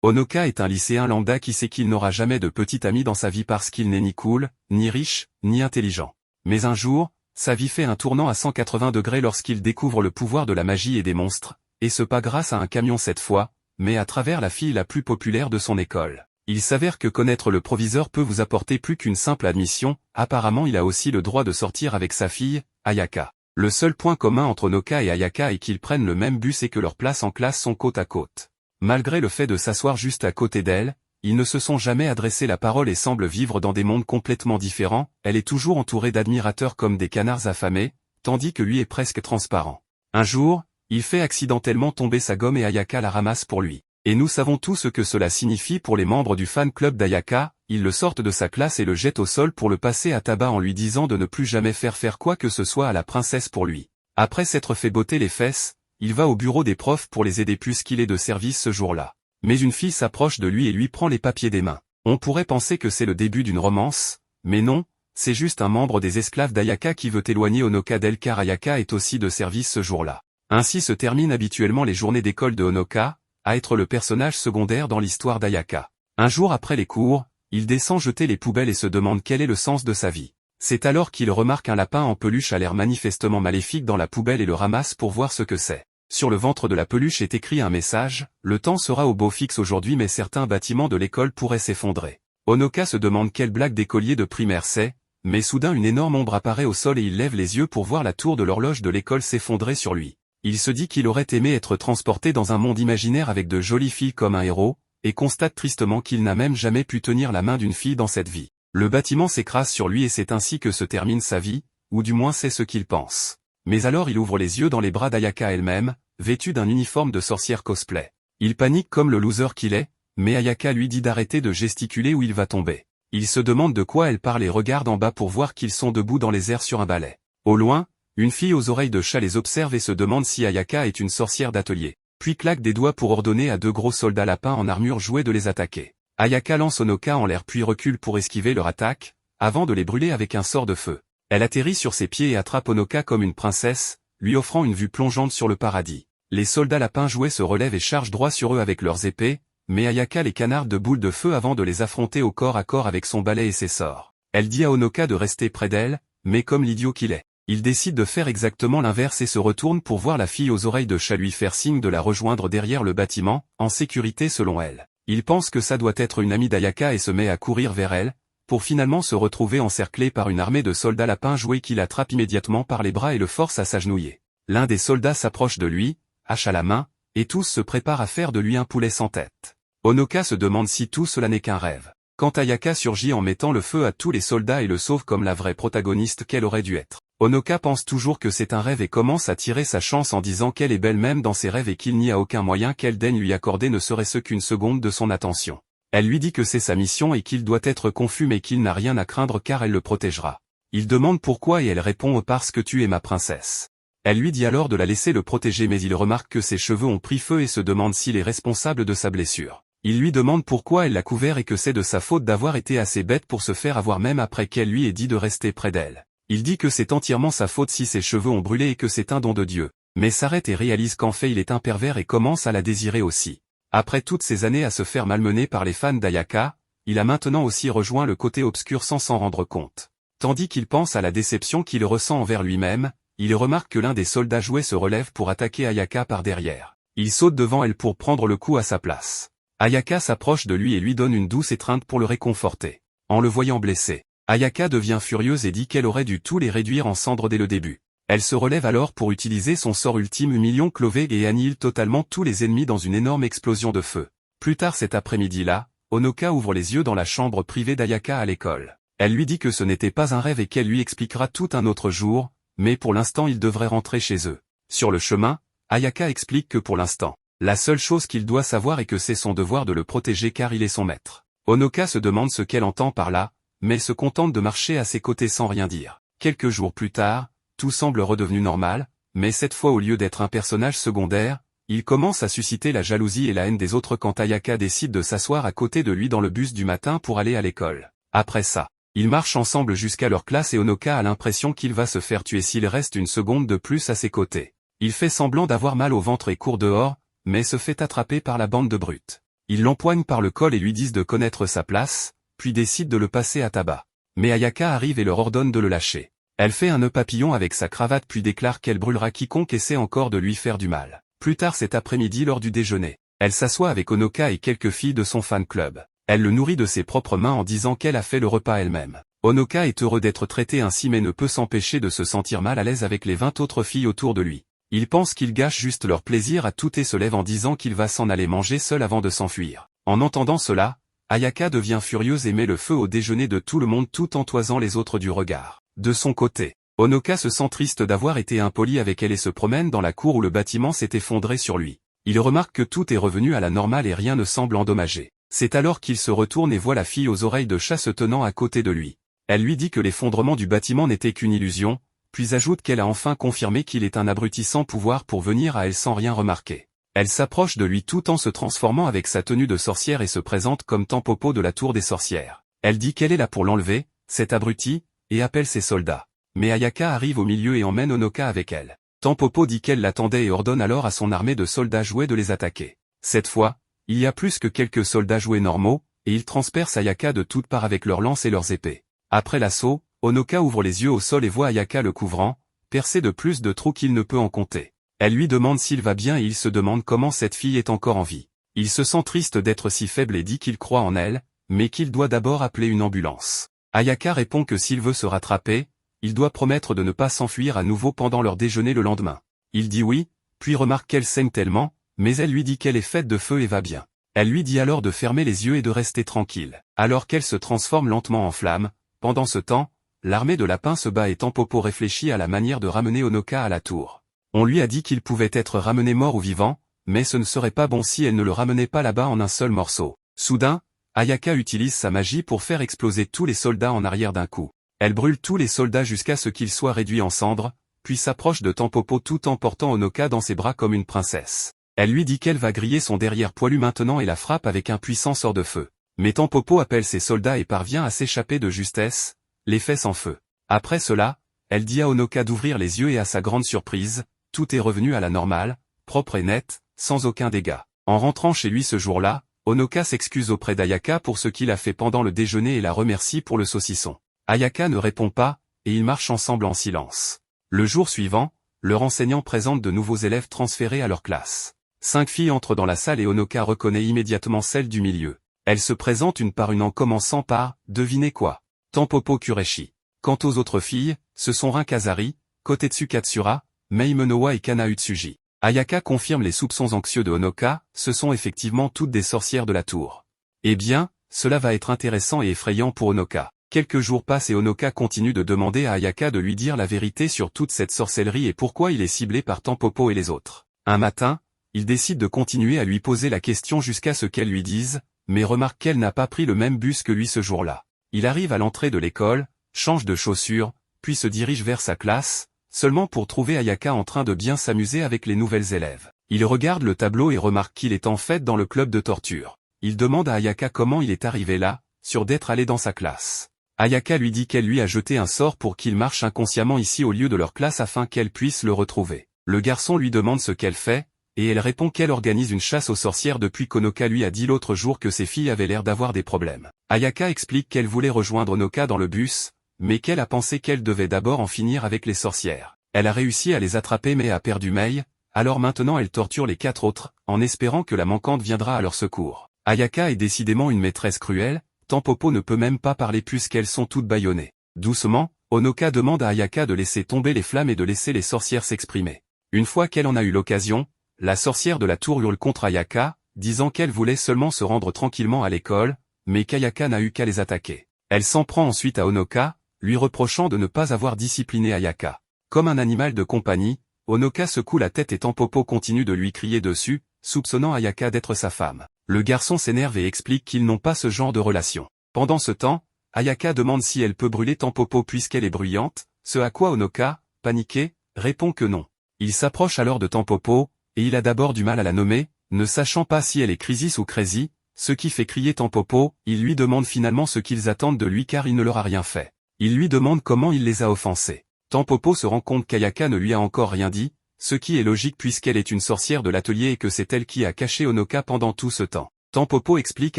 Honoka est un lycéen lambda qui sait qu'il n'aura jamais de petit ami dans sa vie parce qu'il n'est ni cool, ni riche, ni intelligent. Mais un jour, sa vie fait un tournant à 180 degrés lorsqu'il découvre le pouvoir de la magie et des monstres, et ce pas grâce à un camion cette fois, mais à travers la fille la plus populaire de son école. Il s'avère que connaître le proviseur peut vous apporter plus qu'une simple admission, apparemment il a aussi le droit de sortir avec sa fille, Ayaka. Le seul point commun entre Honoka et Ayaka est qu'ils prennent le même bus et que leurs places en classe sont côte à côte. Malgré le fait de s'asseoir juste à côté d'elle, ils ne se sont jamais adressé la parole et semblent vivre dans des mondes complètement différents. Elle est toujours entourée d'admirateurs comme des canards affamés, tandis que lui est presque transparent. Un jour, il fait accidentellement tomber sa gomme et Ayaka la ramasse pour lui. Et nous savons tout ce que cela signifie pour les membres du fan club d'Ayaka, ils le sortent de sa classe et le jettent au sol pour le passer à tabac en lui disant de ne plus jamais faire quoi que ce soit à la princesse pour lui. Après s'être fait botter les fesses, il va au bureau des profs pour les aider puisqu'il est de service ce jour-là. Mais une fille s'approche de lui et lui prend les papiers des mains. On pourrait penser que c'est le début d'une romance, mais non, c'est juste un membre des esclaves d'Ayaka qui veut éloigner Honoka d'elle car Ayaka est aussi de service ce jour-là. Ainsi se terminent habituellement les journées d'école de Honoka, à être le personnage secondaire dans l'histoire d'Ayaka. Un jour après les cours, il descend jeter les poubelles et se demande quel est le sens de sa vie. C'est alors qu'il remarque un lapin en peluche à l'air manifestement maléfique dans la poubelle et le ramasse pour voir ce que c'est. Sur le ventre de la peluche est écrit un message, « Le temps sera au beau fixe aujourd'hui mais certains bâtiments de l'école pourraient s'effondrer ». Honoka se demande quelle blague d'écolier de primaire c'est, mais soudain une énorme ombre apparaît au sol et il lève les yeux pour voir la tour de l'horloge de l'école s'effondrer sur lui. Il se dit qu'il aurait aimé être transporté dans un monde imaginaire avec de jolies filles comme un héros, et constate tristement qu'il n'a même jamais pu tenir la main d'une fille dans cette vie. Le bâtiment s'écrase sur lui et c'est ainsi que se termine sa vie, ou du moins c'est ce qu'il pense. Mais alors il ouvre les yeux dans les bras d'Ayaka elle-même, vêtue d'un uniforme de sorcière cosplay. Il panique comme le loser qu'il est, mais Ayaka lui dit d'arrêter de gesticuler ou il va tomber. Il se demande de quoi elle parle et regarde en bas pour voir qu'ils sont debout dans les airs sur un balai. Au loin, une fille aux oreilles de chat les observe et se demande si Ayaka est une sorcière d'atelier. Puis claque des doigts pour ordonner à deux gros soldats lapins en armure jouée de les attaquer. Ayaka lance Honoka en l'air puis recule pour esquiver leur attaque, avant de les brûler avec un sort de feu. Elle atterrit sur ses pieds et attrape Honoka comme une princesse, lui offrant une vue plongeante sur le paradis. Les soldats lapins joués se relèvent et chargent droit sur eux avec leurs épées, mais Ayaka les canarde de boules de feu avant de les affronter au corps à corps avec son balai et ses sorts. Elle dit à Honoka de rester près d'elle, mais comme l'idiot qu'il est, il décide de faire exactement l'inverse et se retourne pour voir la fille aux oreilles de chat lui faire signe de la rejoindre derrière le bâtiment, en sécurité selon elle. Il pense que ça doit être une amie d'Ayaka et se met à courir vers elle, pour finalement se retrouver encerclé par une armée de soldats lapins joués qui l'attrapent immédiatement par les bras et le forcent à s'agenouiller. L'un des soldats s'approche de lui, hache à la main, et tous se préparent à faire de lui un poulet sans tête. Honoka se demande si tout cela n'est qu'un rêve. Quand Ayaka surgit en mettant le feu à tous les soldats et le sauve comme la vraie protagoniste qu'elle aurait dû être. Honoka pense toujours que c'est un rêve et commence à tirer sa chance en disant qu'elle est belle même dans ses rêves et qu'il n'y a aucun moyen qu'elle daigne lui accorder ne serait-ce qu'une seconde de son attention. Elle lui dit que c'est sa mission et qu'il doit être confus mais qu'il n'a rien à craindre car elle le protégera. Il demande pourquoi et elle répond « Parce que tu es ma princesse ». Elle lui dit alors de la laisser le protéger mais il remarque que ses cheveux ont pris feu et se demande s'il est responsable de sa blessure. Il lui demande pourquoi elle l'a couvert et que c'est de sa faute d'avoir été assez bête pour se faire avoir même après qu'elle lui ait dit de rester près d'elle. Il dit que c'est entièrement sa faute si ses cheveux ont brûlé et que c'est un don de Dieu, mais s'arrête et réalise qu'en fait il est un pervers et commence à la désirer aussi. Après toutes ces années à se faire malmener par les fans d'Ayaka, il a maintenant aussi rejoint le côté obscur sans s'en rendre compte. Tandis qu'il pense à la déception qu'il ressent envers lui-même, il remarque que l'un des soldats joués se relève pour attaquer Ayaka par derrière. Il saute devant elle pour prendre le coup à sa place. Ayaka s'approche de lui et lui donne une douce étreinte pour le réconforter. En le voyant blessé, Ayaka devient furieuse et dit qu'elle aurait dû tous les réduire en cendres dès le début. Elle se relève alors pour utiliser son sort ultime Humilion Clové et annihile totalement tous les ennemis dans une énorme explosion de feu. Plus tard cet après-midi-là, Honoka ouvre les yeux dans la chambre privée d'Ayaka à l'école. Elle lui dit que ce n'était pas un rêve et qu'elle lui expliquera tout un autre jour, mais pour l'instant il devrait rentrer chez eux. Sur le chemin, Ayaka explique que pour l'instant, la seule chose qu'il doit savoir est que c'est son devoir de le protéger car il est son maître. Honoka se demande ce qu'elle entend par là, mais se contente de marcher à ses côtés sans rien dire. Quelques jours plus tard, tout semble redevenu normal, mais cette fois au lieu d'être un personnage secondaire, il commence à susciter la jalousie et la haine des autres quand Ayaka décide de s'asseoir à côté de lui dans le bus du matin pour aller à l'école. Après ça, ils marchent ensemble jusqu'à leur classe et Honoka a l'impression qu'il va se faire tuer s'il reste une seconde de plus à ses côtés. Il fait semblant d'avoir mal au ventre et court dehors, mais se fait attraper par la bande de brutes. Ils l'empoignent par le col et lui disent de connaître sa place, puis décident de le passer à tabac. Mais Ayaka arrive et leur ordonne de le lâcher. Elle fait un nœud papillon avec sa cravate puis déclare qu'elle brûlera quiconque essaie encore de lui faire du mal. Plus tard cet après-midi lors du déjeuner, elle s'assoit avec Honoka et quelques filles de son fan club. Elle le nourrit de ses propres mains en disant qu'elle a fait le repas elle-même. Honoka est heureux d'être traité ainsi mais ne peut s'empêcher de se sentir mal à l'aise avec les 20 autres filles autour de lui. Il pense qu'il gâche juste leur plaisir à tout et se lève en disant qu'il va s'en aller manger seul avant de s'enfuir. En entendant cela, Ayaka devient furieuse et met le feu au déjeuner de tout le monde tout en toisant les autres du regard. De son côté, Honoka se sent triste d'avoir été impoli avec elle et se promène dans la cour où le bâtiment s'est effondré sur lui. Il remarque que tout est revenu à la normale et rien ne semble endommagé. C'est alors qu'il se retourne et voit la fille aux oreilles de chat se tenant à côté de lui. Elle lui dit que l'effondrement du bâtiment n'était qu'une illusion, puis ajoute qu'elle a enfin confirmé qu'il est un abruti sans pouvoir pour venir à elle sans rien remarquer. Elle s'approche de lui tout en se transformant avec sa tenue de sorcière et se présente comme Tampopo de la tour des sorcières. Elle dit qu'elle est là pour l'enlever, cet abruti, et appelle ses soldats. Mais Ayaka arrive au milieu et emmène Honoka avec elle. Tampopo dit qu'elle l'attendait et ordonne alors à son armée de soldats jouets de les attaquer. Cette fois, il y a plus que quelques soldats jouets normaux, et ils transpercent Ayaka de toutes parts avec leurs lances et leurs épées. Après l'assaut, Honoka ouvre les yeux au sol et voit Ayaka le couvrant, percé de plus de trous qu'il ne peut en compter. Elle lui demande s'il va bien et il se demande comment cette fille est encore en vie. Il se sent triste d'être si faible et dit qu'il croit en elle, mais qu'il doit d'abord appeler une ambulance. Ayaka répond que s'il veut se rattraper, il doit promettre de ne pas s'enfuir à nouveau pendant leur déjeuner le lendemain. Il dit oui, puis remarque qu'elle saigne tellement, mais elle lui dit qu'elle est faite de feu et va bien. Elle lui dit alors de fermer les yeux et de rester tranquille. Alors qu'elle se transforme lentement en flamme, pendant ce temps, l'armée de lapins se bat et Tampopo réfléchit à la manière de ramener Honoka à la tour. On lui a dit qu'il pouvait être ramené mort ou vivant, mais ce ne serait pas bon si elle ne le ramenait pas là-bas en un seul morceau. Soudain, Ayaka utilise sa magie pour faire exploser tous les soldats en arrière d'un coup. Elle brûle tous les soldats jusqu'à ce qu'ils soient réduits en cendres, puis s'approche de Tampopo tout en portant Honoka dans ses bras comme une princesse. Elle lui dit qu'elle va griller son derrière poilu maintenant et la frappe avec un puissant sort de feu. Mais Tampopo appelle ses soldats et parvient à s'échapper de justesse, les fesses en feu. Après cela, elle dit à Honoka d'ouvrir les yeux et à sa grande surprise, tout est revenu à la normale, propre et net, sans aucun dégât. En rentrant chez lui ce jour-là, Honoka s'excuse auprès d'Ayaka pour ce qu'il a fait pendant le déjeuner et la remercie pour le saucisson. Ayaka ne répond pas, et ils marchent ensemble en silence. Le jour suivant, leur enseignant présente de nouveaux élèves transférés à leur classe. 5 filles entrent dans la salle et Honoka reconnaît immédiatement celle du milieu. Elles se présentent une par une en commençant par « Devinez quoi ?» Tampopo Kureshi. Quant aux autres filles, ce sont Rin Kazari, Kotetsu Katsura, Mei Menowa et Kana Utsuji. Ayaka confirme les soupçons anxieux de Honoka, ce sont effectivement toutes des sorcières de la tour. Eh bien, cela va être intéressant et effrayant pour Honoka. Quelques jours passent et Honoka continue de demander à Ayaka de lui dire la vérité sur toute cette sorcellerie et pourquoi il est ciblé par Tampopo et les autres. Un matin, il décide de continuer à lui poser la question jusqu'à ce qu'elle lui dise, mais remarque qu'elle n'a pas pris le même bus que lui ce jour-là. Il arrive à l'entrée de l'école, change de chaussures, puis se dirige vers sa classe, seulement pour trouver Ayaka en train de bien s'amuser avec les nouvelles élèves. Il regarde le tableau et remarque qu'il est en fait dans le club de torture. Il demande à Ayaka comment il est arrivé là, sûr d'être allé dans sa classe. Ayaka lui dit qu'elle lui a jeté un sort pour qu'il marche inconsciemment ici au lieu de leur classe afin qu'elle puisse le retrouver. Le garçon lui demande ce qu'elle fait, et elle répond qu'elle organise une chasse aux sorcières depuis qu'Honoka lui a dit l'autre jour que ses filles avaient l'air d'avoir des problèmes. Ayaka explique qu'elle voulait rejoindre Honoka dans le bus, mais qu'elle a pensé qu'elle devait d'abord en finir avec les sorcières. Elle a réussi à les attraper mais a perdu Mei, alors maintenant elle torture les 4 autres, en espérant que la manquante viendra à leur secours. Ayaka est décidément une maîtresse cruelle, Tampopo ne peut même pas parler puisqu'elles sont toutes bâillonnées. Doucement, Honoka demande à Ayaka de laisser tomber les flammes et de laisser les sorcières s'exprimer. Une fois qu'elle en a eu l'occasion, la sorcière de la tour hurle contre Ayaka, disant qu'elle voulait seulement se rendre tranquillement à l'école, mais qu'Ayaka n'a eu qu'à les attaquer. Elle s'en prend ensuite à Honoka, lui reprochant de ne pas avoir discipliné Ayaka. Comme un animal de compagnie, Honoka secoue la tête et Tampopo continue de lui crier dessus, soupçonnant Ayaka d'être sa femme. Le garçon s'énerve et explique qu'ils n'ont pas ce genre de relation. Pendant ce temps, Ayaka demande si elle peut brûler Tampopo puisqu'elle est bruyante, ce à quoi Honoka, paniqué, répond que non. Il s'approche alors de Tampopo, et il a d'abord du mal à la nommer, ne sachant pas si elle est Crisis ou Crazy, ce qui fait crier Tampopo. Il lui demande finalement ce qu'ils attendent de lui car il ne leur a rien fait. Il lui demande comment il les a offensés. Tampopo se rend compte qu'Ayaka ne lui a encore rien dit, ce qui est logique puisqu'elle est une sorcière de l'atelier et que c'est elle qui a caché Honoka pendant tout ce temps. Tampopo explique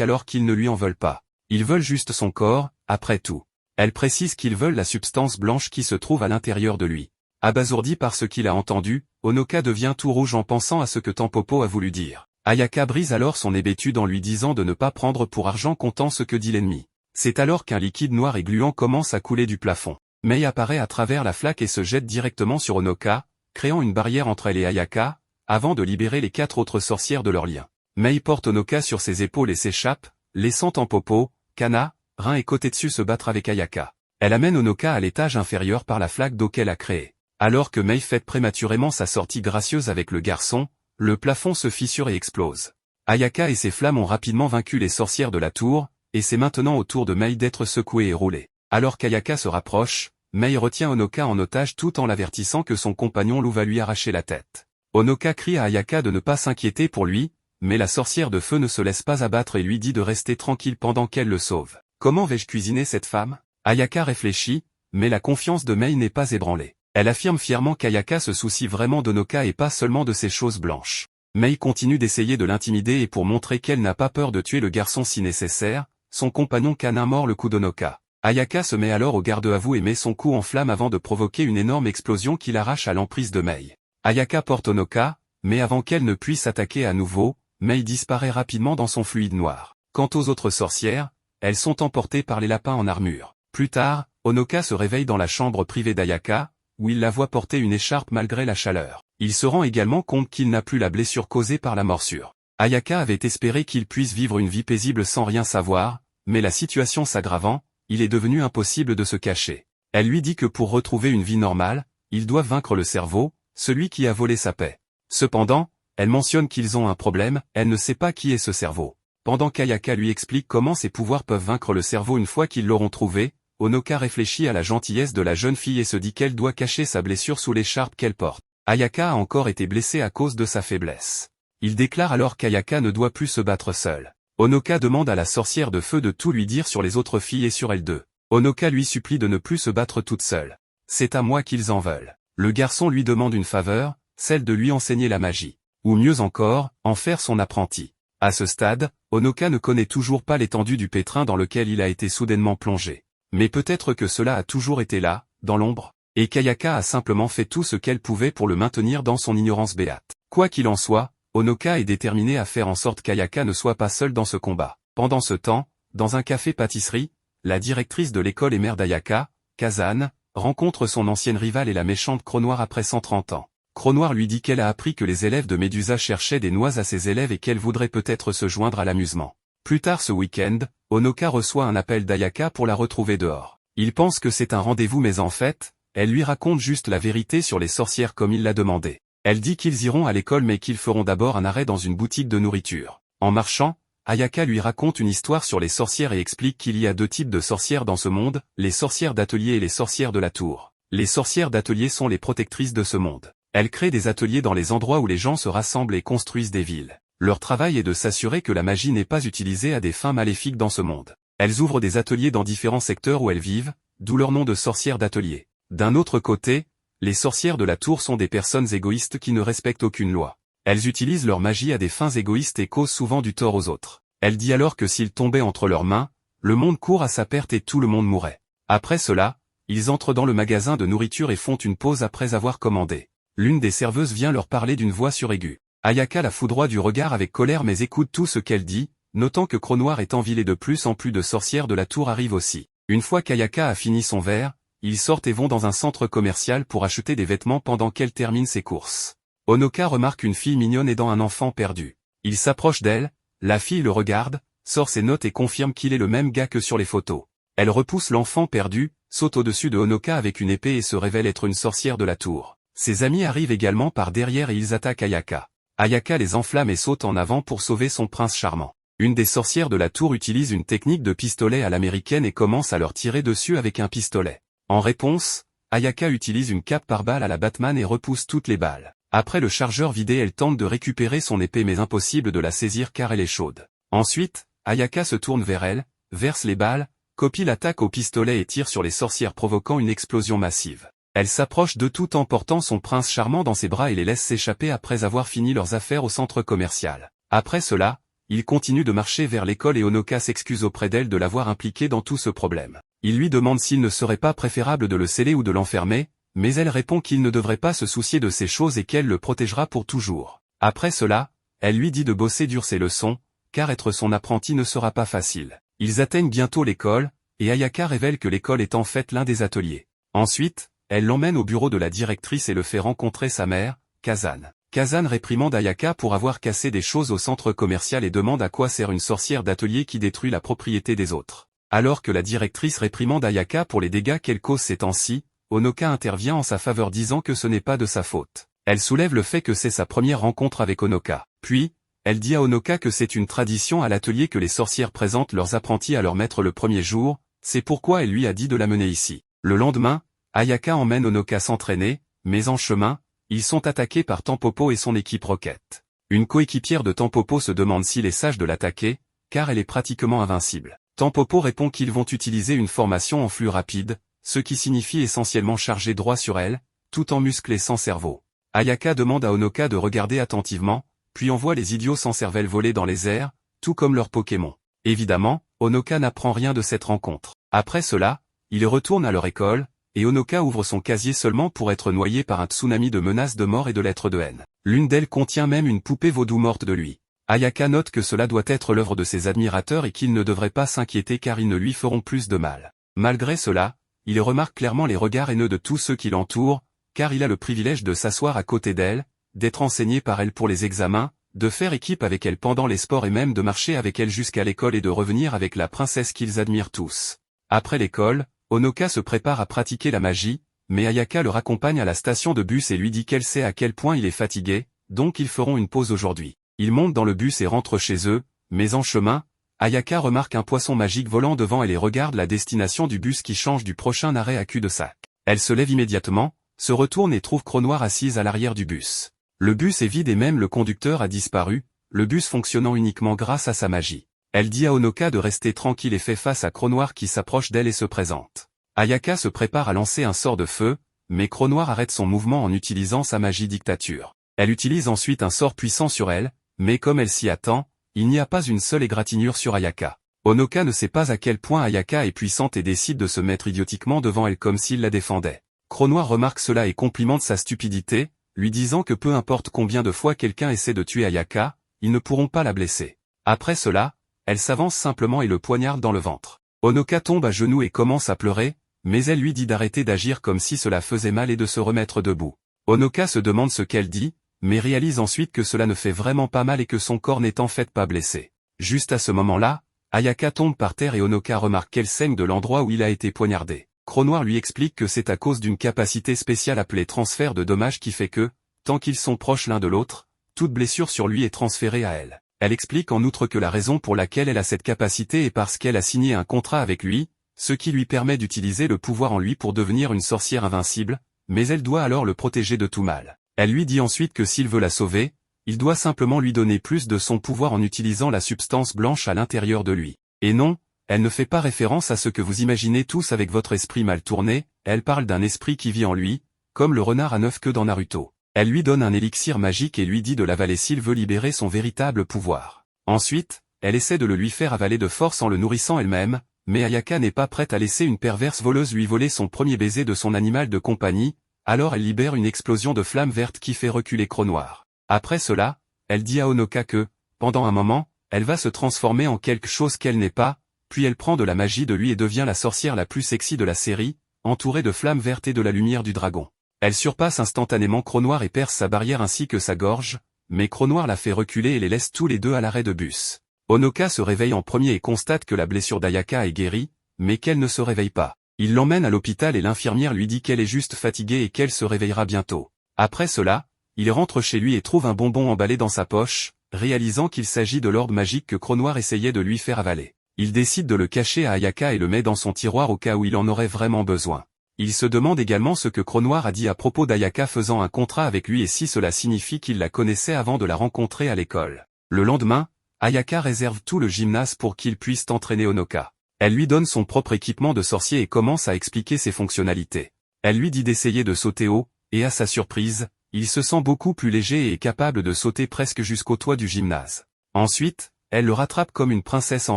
alors qu'ils ne lui en veulent pas. Ils veulent juste son corps, après tout. Elle précise qu'ils veulent la substance blanche qui se trouve à l'intérieur de lui. Abasourdi par ce qu'il a entendu, Honoka devient tout rouge en pensant à ce que Tampopo a voulu dire. Ayaka brise alors son hébétude en lui disant de ne pas prendre pour argent comptant ce que dit l'ennemi. C'est alors qu'un liquide noir et gluant commence à couler du plafond. Mei apparaît à travers la flaque et se jette directement sur Honoka, créant une barrière entre elle et Ayaka, avant de libérer les 4 autres sorcières de leur lien. Mei porte Honoka sur ses épaules et s'échappe, laissant Tampopo, Kana, Rin et Kotetsu se battre avec Ayaka. Elle amène Honoka à l'étage inférieur par la flaque d'eau qu'elle a créée. Alors que Mei fête prématurément sa sortie gracieuse avec le garçon, le plafond se fissure et explose. Ayaka et ses flammes ont rapidement vaincu les sorcières de la tour, et c'est maintenant au tour de Mei d'être secouée et roulée. Alors qu'Ayaka se rapproche, Mei retient Honoka en otage tout en l'avertissant que son compagnon loup va lui arracher la tête. Honoka crie à Ayaka de ne pas s'inquiéter pour lui, mais la sorcière de feu ne se laisse pas abattre et lui dit de rester tranquille pendant qu'elle le sauve. Comment vais-je cuisiner cette femme? Ayaka réfléchit, mais la confiance de Mei n'est pas ébranlée. Elle affirme fièrement qu'Ayaka se soucie vraiment d'Honoka et pas seulement de ses choses blanches. Mei continue d'essayer de l'intimider et pour montrer qu'elle n'a pas peur de tuer le garçon si nécessaire, son compagnon Kana mord le cou d'Honoka. Ayaka se met alors au garde-à-vous et met son cou en flamme avant de provoquer une énorme explosion qui l'arrache à l'emprise de Mei. Ayaka porte Honoka, mais avant qu'elle ne puisse attaquer à nouveau, Mei disparaît rapidement dans son fluide noir. Quant aux autres sorcières, elles sont emportées par les lapins en armure. Plus tard, Honoka se réveille dans la chambre privée d'Ayaka, où il la voit porter une écharpe malgré la chaleur. Il se rend également compte qu'il n'a plus la blessure causée par la morsure. Ayaka avait espéré qu'il puisse vivre une vie paisible sans rien savoir, mais la situation s'aggravant, il est devenu impossible de se cacher. Elle lui dit que pour retrouver une vie normale, il doit vaincre le cerveau, celui qui a volé sa paix. Cependant, elle mentionne qu'ils ont un problème, elle ne sait pas qui est ce cerveau. Pendant qu'Ayaka lui explique comment ses pouvoirs peuvent vaincre le cerveau une fois qu'ils l'auront trouvé, Honoka réfléchit à la gentillesse de la jeune fille et se dit qu'elle doit cacher sa blessure sous l'écharpe qu'elle porte. Ayaka a encore été blessée à cause de sa faiblesse. Il déclare alors qu'Ayaka ne doit plus se battre seule. Honoka demande à la sorcière de feu de tout lui dire sur les autres filles et sur elle deux. Honoka lui supplie de ne plus se battre toute seule. C'est à moi qu'ils en veulent. Le garçon lui demande une faveur, celle de lui enseigner la magie. Ou mieux encore, en faire son apprenti. À ce stade, Honoka ne connaît toujours pas l'étendue du pétrin dans lequel il a été soudainement plongé. Mais peut-être que cela a toujours été là, dans l'ombre, et qu'Ayaka a simplement fait tout ce qu'elle pouvait pour le maintenir dans son ignorance béate. Quoi qu'il en soit, Honoka est déterminée à faire en sorte qu'Ayaka ne soit pas seule dans ce combat. Pendant ce temps, dans un café-pâtisserie, la directrice de l'école et mère d'Ayaka, Kazan, rencontre son ancienne rivale et la méchante Cronoir après 130 ans. Cronoir lui dit qu'elle a appris que les élèves de Médusa cherchaient des noix à ses élèves et qu'elle voudrait peut-être se joindre à l'amusement. Plus tard ce week-end, Honoka reçoit un appel d'Ayaka pour la retrouver dehors. Il pense que c'est un rendez-vous mais en fait, elle lui raconte juste la vérité sur les sorcières comme il l'a demandé. Elle dit qu'ils iront à l'école mais qu'ils feront d'abord un arrêt dans une boutique de nourriture. En marchant, Ayaka lui raconte une histoire sur les sorcières et explique qu'il y a 2 types de sorcières dans ce monde, les sorcières d'atelier et les sorcières de la tour. Les sorcières d'atelier sont les protectrices de ce monde. Elles créent des ateliers dans les endroits où les gens se rassemblent et construisent des villes. Leur travail est de s'assurer que la magie n'est pas utilisée à des fins maléfiques dans ce monde. Elles ouvrent des ateliers dans différents secteurs où elles vivent, d'où leur nom de sorcières d'atelier. D'un autre côté, les sorcières de la tour sont des personnes égoïstes qui ne respectent aucune loi. Elles utilisent leur magie à des fins égoïstes et causent souvent du tort aux autres. Elle dit alors que s'ils tombaient entre leurs mains, le monde court à sa perte et tout le monde mourrait. Après cela, ils entrent dans le magasin de nourriture et font une pause après avoir commandé. L'une des serveuses vient leur parler d'une voix suraiguë. Ayaka la foudroie du regard avec colère mais écoute tout ce qu'elle dit, notant que Cronoir est envilé de plus en plus de sorcières de la tour arrivent aussi. Une fois qu'Ayaka a fini son verre, ils sortent et vont dans un centre commercial pour acheter des vêtements pendant qu'elle termine ses courses. Honoka remarque une fille mignonne aidant un enfant perdu. Il s'approche d'elle, la fille le regarde, sort ses notes et confirme qu'il est le même gars que sur les photos. Elle repousse l'enfant perdu, saute au-dessus de Honoka avec une épée et se révèle être une sorcière de la tour. Ses amis arrivent également par derrière et ils attaquent Ayaka. Ayaka les enflamme et saute en avant pour sauver son prince charmant. Une des sorcières de la tour utilise une technique de pistolet à l'américaine et commence à leur tirer dessus avec un pistolet. En réponse, Ayaka utilise une cape par balle à la Batman et repousse toutes les balles. Après le chargeur vidé, elle tente de récupérer son épée mais impossible de la saisir car elle est chaude. Ensuite, Ayaka se tourne vers elle, verse les balles, copie l'attaque au pistolet et tire sur les sorcières provoquant une explosion massive. Elle s'approche d'eux tout en portant son prince charmant dans ses bras et les laisse s'échapper après avoir fini leurs affaires au centre commercial. Après cela, il continue de marcher vers l'école et Honoka s'excuse auprès d'elle de l'avoir impliqué dans tout ce problème. Il lui demande s'il ne serait pas préférable de le sceller ou de l'enfermer, mais elle répond qu'il ne devrait pas se soucier de ces choses et qu'elle le protégera pour toujours. Après cela, elle lui dit de bosser dur ses leçons, car être son apprenti ne sera pas facile. Ils atteignent bientôt l'école, et Ayaka révèle que l'école est en fait l'un des ateliers. Ensuite, elle l'emmène au bureau de la directrice et le fait rencontrer sa mère, Kazan. Kazan réprimande Ayaka pour avoir cassé des choses au centre commercial et demande à quoi sert une sorcière d'atelier qui détruit la propriété des autres. Alors que la directrice réprimande Ayaka pour les dégâts qu'elle cause ces temps-ci, Honoka intervient en sa faveur disant que ce n'est pas de sa faute. Elle soulève le fait que c'est sa première rencontre avec Honoka. Puis, elle dit à Honoka que c'est une tradition à l'atelier que les sorcières présentent leurs apprentis à leur maître le premier jour, c'est pourquoi elle lui a dit de l'amener ici. Le lendemain, Ayaka emmène Honoka s'entraîner, mais en chemin, ils sont attaqués par Tampopo et son équipe Rocket. Une coéquipière de Tampopo se demande s'il est sage de l'attaquer, car elle est pratiquement invincible. Tampopo répond qu'ils vont utiliser une formation en flux rapide, ce qui signifie essentiellement charger droit sur elle, tout en musclé sans cerveau. Ayaka demande à Honoka de regarder attentivement, puis envoie les idiots sans cervelle voler dans les airs, tout comme leurs Pokémon. Évidemment, Honoka n'apprend rien de cette rencontre. Après cela, ils retournent à leur école, et Honoka ouvre son casier seulement pour être noyé par un tsunami de menaces de mort et de lettres de haine. L'une d'elles contient même une poupée vaudou morte de lui. Ayaka note que cela doit être l'œuvre de ses admirateurs et qu'ils ne devraient pas s'inquiéter car ils ne lui feront plus de mal. Malgré cela, il remarque clairement les regards haineux de tous ceux qui l'entourent, car il a le privilège de s'asseoir à côté d'elle, d'être enseigné par elle pour les examens, de faire équipe avec elle pendant les sports et même de marcher avec elle jusqu'à l'école et de revenir avec la princesse qu'ils admirent tous. Après l'école, Honoka se prépare à pratiquer la magie, mais Ayaka le raccompagne à la station de bus et lui dit qu'elle sait à quel point il est fatigué, donc ils feront une pause aujourd'hui. Ils montent dans le bus et rentrent chez eux, mais en chemin, Ayaka remarque un poisson magique volant devant elle et regarde la destination du bus qui change du prochain arrêt à cul-de-sac. Elle se lève immédiatement, se retourne et trouve Cronoir assise à l'arrière du bus. Le bus est vide et même le conducteur a disparu, le bus fonctionnant uniquement grâce à sa magie. Elle dit à Honoka de rester tranquille et fait face à Cronoir qui s'approche d'elle et se présente. Ayaka se prépare à lancer un sort de feu, mais Cronoir arrête son mouvement en utilisant sa magie dictature. Elle utilise ensuite un sort puissant sur elle, mais comme elle s'y attend, il n'y a pas une seule égratignure sur Ayaka. Honoka ne sait pas à quel point Ayaka est puissante et décide de se mettre idiotiquement devant elle comme s'il la défendait. Cronoir remarque cela et complimente sa stupidité, lui disant que peu importe combien de fois quelqu'un essaie de tuer Ayaka, ils ne pourront pas la blesser. Après cela, elle s'avance simplement et le poignarde dans le ventre. Honoka tombe à genoux et commence à pleurer, mais elle lui dit d'arrêter d'agir comme si cela faisait mal et de se remettre debout. Honoka se demande ce qu'elle dit, mais réalise ensuite que cela ne fait vraiment pas mal et que son corps n'est en fait pas blessé. Juste à ce moment-là, Ayaka tombe par terre et Honoka remarque qu'elle saigne de l'endroit où il a été poignardé. Cronoir lui explique que c'est à cause d'une capacité spéciale appelée transfert de dommages qui fait que, tant qu'ils sont proches l'un de l'autre, toute blessure sur lui est transférée à elle. Elle explique en outre que la raison pour laquelle elle a cette capacité est parce qu'elle a signé un contrat avec lui, ce qui lui permet d'utiliser le pouvoir en lui pour devenir une sorcière invincible, mais elle doit alors le protéger de tout mal. Elle lui dit ensuite que s'il veut la sauver, il doit simplement lui donner plus de son pouvoir en utilisant la substance blanche à l'intérieur de lui. Et non, elle ne fait pas référence à ce que vous imaginez tous avec votre esprit mal tourné, elle parle d'un esprit qui vit en lui, comme le renard à 9 queues dans Naruto. Elle lui donne un élixir magique et lui dit de l'avaler s'il veut libérer son véritable pouvoir. Ensuite, elle essaie de le lui faire avaler de force en le nourrissant elle-même, mais Ayaka n'est pas prête à laisser une perverse voleuse lui voler son premier baiser de son animal de compagnie, alors elle libère une explosion de flammes vertes qui fait reculer Cronoir. Après cela, elle dit à Honoka que, pendant un moment, elle va se transformer en quelque chose qu'elle n'est pas, puis elle prend de la magie de lui et devient la sorcière la plus sexy de la série, entourée de flammes vertes et de la lumière du dragon. Elle surpasse instantanément Cronoir et perce sa barrière ainsi que sa gorge, mais Cronoir la fait reculer et les laisse tous les deux à l'arrêt de bus. Honoka se réveille en premier et constate que la blessure d'Ayaka est guérie, mais qu'elle ne se réveille pas. Il l'emmène à l'hôpital et l'infirmière lui dit qu'elle est juste fatiguée et qu'elle se réveillera bientôt. Après cela, il rentre chez lui et trouve un bonbon emballé dans sa poche, réalisant qu'il s'agit de l'orbe magique que Cronoir essayait de lui faire avaler. Il décide de le cacher à Ayaka et le met dans son tiroir au cas où il en aurait vraiment besoin. Il se demande également ce que Cronoir a dit à propos d'Ayaka faisant un contrat avec lui et si cela signifie qu'il la connaissait avant de la rencontrer à l'école. Le lendemain, Ayaka réserve tout le gymnase pour qu'il puisse entraîner Honoka. Elle lui donne son propre équipement de sorcier et commence à expliquer ses fonctionnalités. Elle lui dit d'essayer de sauter haut, et à sa surprise, il se sent beaucoup plus léger et est capable de sauter presque jusqu'au toit du gymnase. Ensuite, Elle le rattrape comme une princesse en